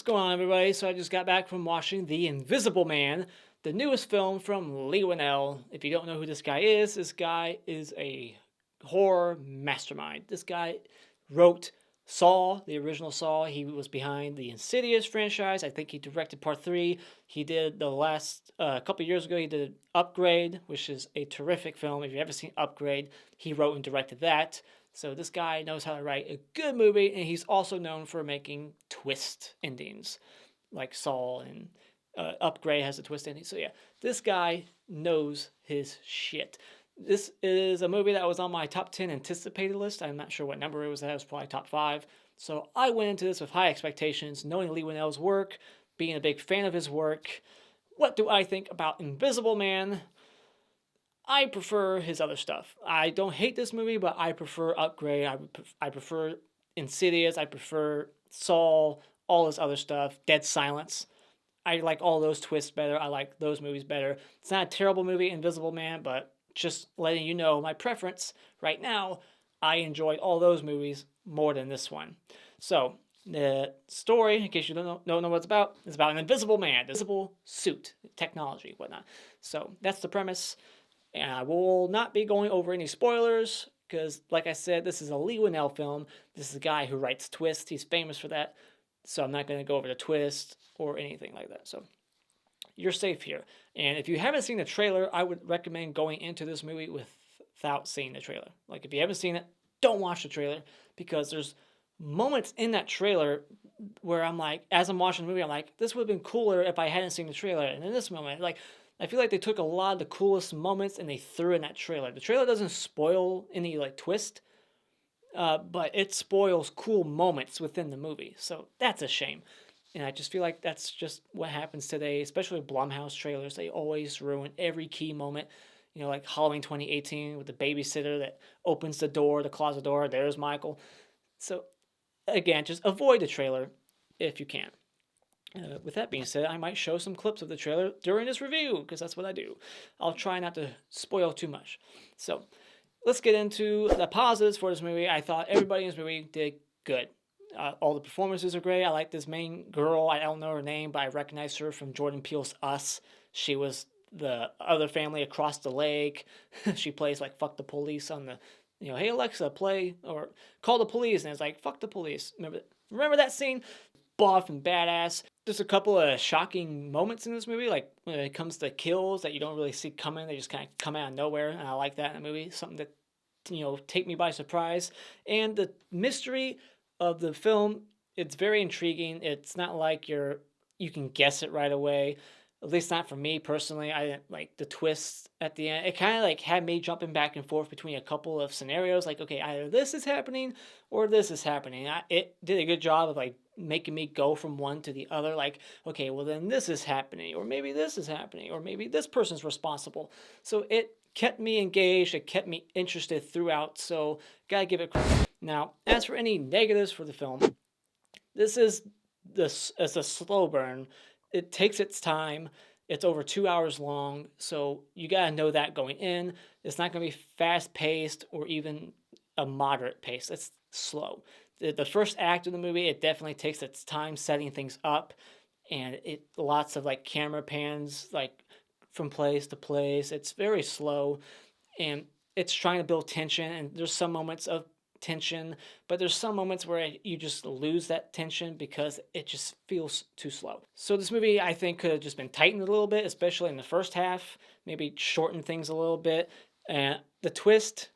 going on, everybody? So I just got back from watching The Invisible Man, the newest film from Leigh Whannell. If you don't know who this guy is a horror mastermind. This guy wrote Saw, the original Saw. He was behind the Insidious franchise. I think he directed part 3. He did the last, a couple years ago, he did Upgrade, which is a terrific film. If you've ever seen Upgrade, he wrote and directed that. So this guy knows how to write a good movie, and he's also known for making twist endings, like Saw and Upgrade has a twist ending. So yeah, this guy knows his shit. This is a movie that was on my top 10 anticipated list. I'm not sure what number it was at. It was probably top 5. So I went into this with high expectations, knowing Leigh Whannell's work, being a big fan of his work. What do I think about Invisible Man? I prefer his other stuff. I don't hate this movie, but I prefer Upgrade. I prefer Insidious. I prefer Saw, all this other stuff. Dead Silence. I like all those twists better. I like those movies better. It's not a terrible movie, Invisible Man, but just letting you know my preference right now, I enjoyed all those movies more than this one. So, the story, in case you don't know what it's about an invisible man, invisible suit, technology, whatnot. So, that's the premise. And I will not be going over any spoilers because, like I said, this is a Leigh Whannell film. This is a guy who writes twists. He's famous for that. So I'm not going to go over the twist or anything like that. So you're safe here. And if you haven't seen the trailer, I would recommend going into this movie without seeing the trailer. Like, if you haven't seen it, don't watch the trailer because there's moments in that trailer where I'm like, as I'm watching the movie, I'm like, this would have been cooler if I hadn't seen the trailer. And in this moment, like, I feel like they took a lot of the coolest moments and they threw in that trailer. The trailer doesn't spoil any like twist, but it spoils cool moments within the movie. So that's a shame. And I just feel like that's just what happens today, especially with Blumhouse trailers. They always ruin every key moment. You know, like Halloween 2018 with the babysitter that opens the door, the closet door. There's Michael. So again, just avoid the trailer if you can. With that being said, I might show some clips of the trailer during this review, because that's what I do. I'll try not to spoil too much. So, let's get into the positives for this movie. I thought everybody in this movie did good. All the performances are great. I like this main girl. I don't know her name, but I recognize her from Jordan Peele's Us. She was the other family across the lake. She plays like fuck the police on the, hey Alexa, play or call the police, and it's like fuck the police. Remember that scene? Buff and badass. There's a couple of shocking moments in this movie, like when it comes to kills that you don't really see coming. They just kind of come out of nowhere, and I like that in a movie. Something that, take me by surprise. And the mystery of the film, it's very intriguing. It's not like you can guess it right away. At least not for me personally. I didn't like the twists at the end. It kind of like had me jumping back and forth between a couple of scenarios. Like, okay, either this is happening or this is happening. It did a good job of like making me go from one to the other. Like, okay, well then this is happening, or maybe this is happening, or maybe this person's responsible. So it kept me engaged. It kept me interested throughout. So gotta give it credit. Now, as for any negatives for the film, it's a slow burn. It takes its time. It's over 2 hours long, so you gotta know that going in. It's not gonna be fast paced or even a moderate pace. It's slow. The first act of the movie, it definitely takes its time setting things up, and it lots of like camera pans like from place to place. It's very slow, and it's trying to build tension. And there's some moments of tension, but there's some moments where you just lose that tension because it just feels too slow. So this movie, I think, could have just been tightened a little bit, especially in the first half, maybe shorten things a little bit. And the twist,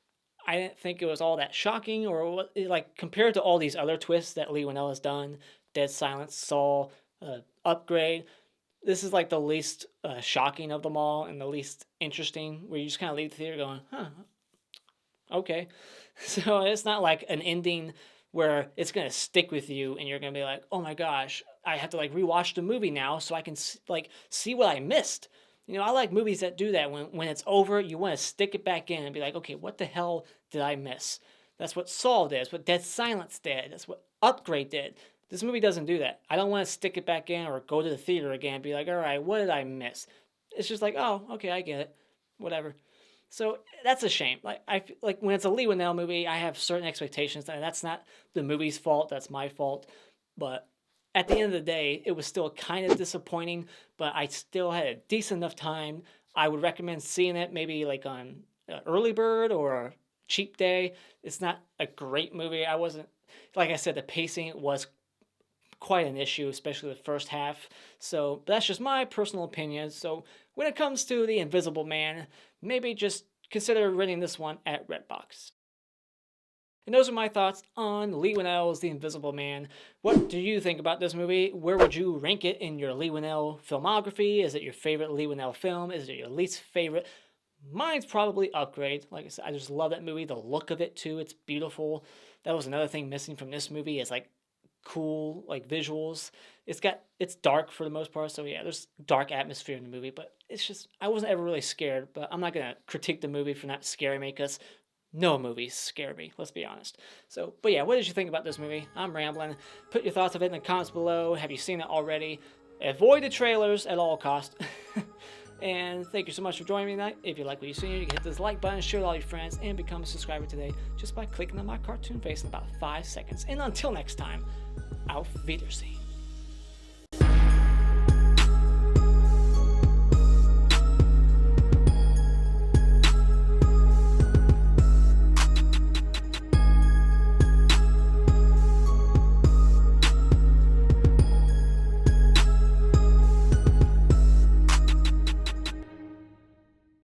I didn't think it was all that shocking, or like compared to all these other twists that Leigh Whannell has done, Dead Silence, Saw, Upgrade, this is like the least shocking of them all and the least interesting, where you just kind of leave the theater going, huh, okay. So it's not like an ending where it's going to stick with you and you're going to be like, oh my gosh, I have to like rewatch the movie now so I can see what I missed. I like movies that do that. When it's over, you want to stick it back in and be like, okay, what the hell did I miss? That's what Saw did. That's what Dead Silence did. That's what Upgrade did. This movie doesn't do that. I don't want to stick it back in or go to the theater again and be like, all right, what did I miss? It's just like, oh, okay, I get it. Whatever. So that's a shame. Like when it's a Leigh Whannell movie, I have certain expectations, and that's not the movie's fault. That's my fault. But at the end of the day, it was still kind of disappointing, but I still had a decent enough time. I would recommend seeing it maybe like on early bird or a cheap day. It's not a great movie. I wasn't, like I said, the pacing was quite an issue, especially the first half. So that's just my personal opinion. So when it comes to The Invisible Man, maybe just consider renting this one at Redbox. And those are my thoughts on Leigh Whannell's The Invisible Man. What do you think about this movie? Where would you rank it in your Leigh Whannell filmography? Is it your favorite Leigh Whannell film? Is it your least favorite? Mine's probably Upgrade. Like I said, I just love that movie. The look of it too, it's beautiful. That was another thing missing from this movie, is like cool like visuals. It's dark for the most part, so yeah, there's dark atmosphere in the movie, but it's just, I wasn't ever really scared. But I'm not gonna critique the movie for not scaring me, because no movies scare me, let's be honest. So, but yeah, what did you think about this movie? I'm rambling. Put your thoughts of it in the comments below. Have you seen it already? Avoid the trailers at all costs. And thank you so much for joining me tonight. If you like what you see, you can hit this like button, share with all your friends, and become a subscriber today just by clicking on my cartoon face in about 5 seconds. And until next time, auf Wiedersehen.